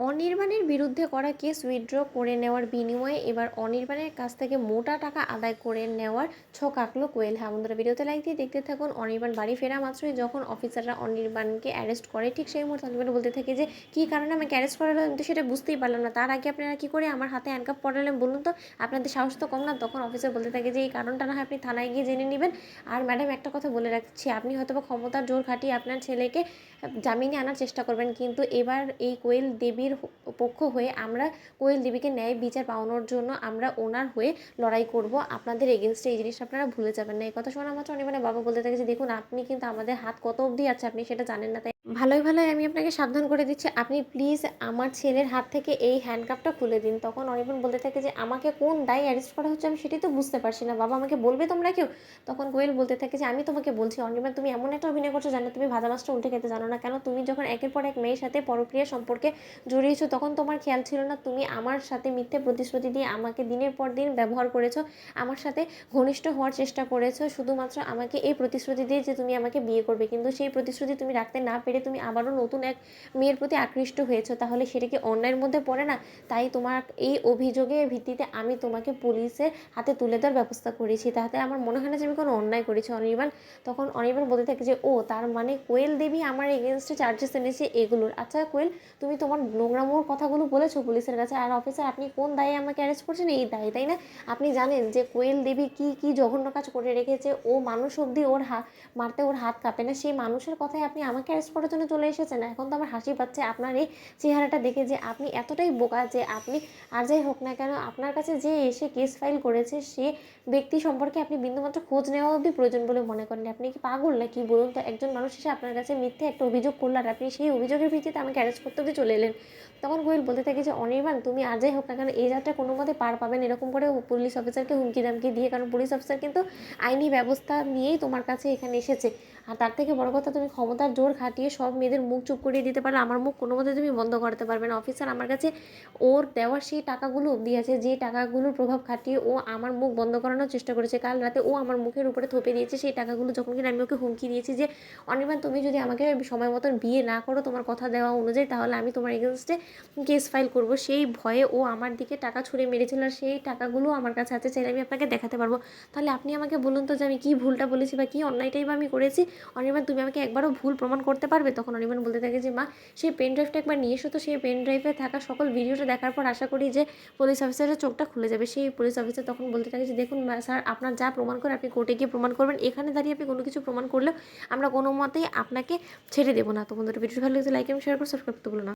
অনির্বাণের বিরুদ্ধে করা case withdraw করে নেওয়ার বিনিময়ে এবার অনির্বাণের কাছ থেকে মোটা টাকা আদায় করে নেওয়ার ছক আঁকলো কোয়েল। হ্যাঁ বন্ধুরা, ভিডিওতে লাইক দিয়ে দেখতে থাকুন। অনির্বাণ বাড়ি ফেরা মাত্রই যখন অফিসাররা অনির্বাণকে অ্যারেস্ট করে, ঠিক সেই মুহূর্তে অনির্বাণ বলতে থাকে যে কী কারণে আমাকে অ্যারেস্ট করালো, আমি তো সেটা বুঝতেই পারলাম না। তার আগে আপনারা কী করে আমার হাতে হ্যান্ডকাপ পড়ালেন বলুন তো, আপনাদের সাহস তো কম না। তখন অফিসার বলতে থাকে যে এই কারণটা না হয় আপনি থানায় গিয়ে জেনে নেবেন। আর ম্যাডাম একটা কথা বলে রাখছি, আপনি হয়তো বা ক্ষমতার জোর খাটিয়ে আপনার ছেলেকে জামিনে আনার চেষ্টা করবেন, কিন্তু এবার এই কোয়েল দেবীর পক্ষ হয়ে আমরা কোয়েল দেবীকে ন্যায় বিচার পাওয়ানোর জন্য আমরা ওনার হয়ে লড়াই করব আপনাদের এগেনস্টে। এই জিনিসটা আপনারা ভুলে যাবেন না। এই কথা শোনা মাত্র অনির্বাণের বাবা বলতে থাকে যে দেখুন, আপনি কিন্তু আমাদের হাত কত অবধি আছে আপনি সেটা জানেন না, তাই ভালোই ভালোই আমি আপনাকে সাবধান করে দিচ্ছি, আপনি প্লিজ আমার ছেলের হাত থেকে এই হ্যান্ডকাপটা খুলে দিন। তখন অনির্বাণ বলতে থাকে যে আমাকে কোন দায়ে অ্যারেস্ট করা হচ্ছে আমি সেটাই তো বুঝতে পারছি না বাবা, আমাকে বলবে তোমরা কেউ। তখন কোয়েল বলতে থাকে যে আমি তোমাকে বলছি অনির্বাণ, তুমি এমন একটা অভিনয় করছো জানো তুমি ভাজা মাছটা উল্টে খেতে জানো না। কেন তুমি যখন একের পর এক মেয়ের সাথে পরক্রিয়া সম্পর্কে জড়িয়েছো তখন তোমার খেয়াল ছিল না তুমি আমার সাথে মিথ্যে প্রতিশ্রুতি দিয়ে আমাকে দিনের পর দিন ব্যবহার করেছো, আমার সাথে ঘনিষ্ঠ হওয়ার চেষ্টা করেছো শুধুমাত্র আমাকে এই প্রতিশ্রুতি দিয়ে যে তুমি আমাকে বিয়ে করবে, কিন্তু সেই প্রতিশ্রুতি তুমি রাখতে না পেরে তুমি আবারও নতুন এক মেয়ের প্রতি আকৃষ্ট হয়েছো। তাহলে সেটা কি অন্যায়ের মধ্যে পড়ে না? তাই তোমার এই অভিযোগের ভিত্তিতে আমি তোমাকে পুলিশের হাতে তুলে দেওয়ার ব্যবস্থা করেছি, তাতে আমার মনে হয় না যে আমি কোনো অন্যায় করেছি অনির্বাণ। তখন অনির্বাণ বলতে থাকে যে ও তার মানে কোয়েল দেবী আমার এগেনস্টে চার্জেস এনেছে এগুলোর। আচ্ছা কোয়েল, তুমি তোমার নোংরামোর কথাগুলো বলেছো পুলিশের কাছে, আর অফিসার আপনি কোন দায়ে আমাকে অ্যারেস্ট করছেন? এই দায়ে, তাই না? আপনি জানেন যে কোয়েল দেবী কি কি জঘন্য কাজ করে রেখেছে, ও মানুষ অবধি ওর মারতে ওর হাত কাঁপে না, সেই মানুষের কথায় আপনি আমাকে অ্যারেস্ট করার জন্য চলে এসেছেন। এখন তো আমার হাসি পাচ্ছে আপনার এই চেহারাটা দেখে যে আপনি এতটাই বোকা যে আপনি আর যাই হোক না কেন আপনার কাছে যে এসে কেস ফাইল করেছে সে ব্যক্তি সম্পর্কে আপনি বিন্দুমাত্র খোঁজ নেওয়া অবধি প্রয়োজন বলে মনে করেন। আপনি কি পাগল না কি বলুন তো? একজন মানুষ এসে আপনার কাছে মিথ্যে একটা অভিযোগ করলো আর আপনি সেই অভিযোগের ভিত্তিতে আমাকে অ্যারেস্ট করতে অবধি চলে এলেন। তখন কোয়েল বলতে থাকে যে অনির্বাণ তুমি আর যাই হোক না কেন এই যাত্রা কোনো মতে পার পাবেন এরকম করে পুলিশ অফিসারকে হুমকি দামকি দিয়ে, কারণ পুলিশ অফিসার কিন্তু আইনি ব্যবস্থা নিয়েই তোমার কাছে এখানে এসেছে। আর তার থেকে বড় কথা, তুমি ক্ষমতার জোর খাটিয়ে সব মেয়েদের মুখ চুপ করিয়ে দিতে পারলে আমার মুখ কোনো মতে তুমি বন্ধ করতে পারবে না। অফিসার আমার কাছে ওর দেওয়া সেই টাকাগুলো অবধি আছে যে টাকাগুলোর প্রভাব খাটিয়ে ও আমার মুখ বন্ধ করানোর চেষ্টা করেছে। কাল রাতে ও আমার মুখের উপরে থোপে দিয়েছে সেই টাকাগুলো, যখন কিনা আমি ওকে হুমকি দিয়েছি যে অনির্বাণ তুমি যদি আমাকে সময় মতন বিয়ে না করো তোমার কথা দেওয়া অনুযায়ী তাহলে আমি তোমার এগেনস্টে কেস ফাইল করব, সেই ভয়ে ও আমার দিকে টাকা ছুঁড়ে মেরেছিল আর সেই টাকাগুলো আমার কাছে আছে, চাইলে আমি আপনাকে দেখাতে পারবো। তাহলে আপনি আমাকে বলুন তো যে আমি কী ভুলটা বলেছি বা কী অন্যায়টাই বা আমি করেছি? অনির্বাণ তুমি আমাকে একবারও ভুল প্রমাণ করতে পারবে? তখন অনির্বাণ বলতে থাকে যে মা সেই পেন ড্রাইভটা একবার নিয়ে এসো তো, সেই পেন ড্রাইভে থাকা সকল ভিডিওটা দেখার পর আশা করি যে পুলিশ অফিসারের চোখটা খুলে যাবে। সেই পুলিশ অফিসার তখন বলতে থাকে যে দেখুন স্যার, আপনার যা প্রমাণ করে আপনি কোর্টে গিয়ে প্রমাণ করবেন, এখানে দাঁড়িয়ে আপনি কোনো কিছু প্রমাণ করলেও আমরা কোনো মতেই আপনাকে ছেড়ে দেবো না। তো বন্ধুরা, ভিডিওটি ভালো লাগলে লাইক এবং শেয়ার করে সাবস্ক্রাইব করতে ভুলো না।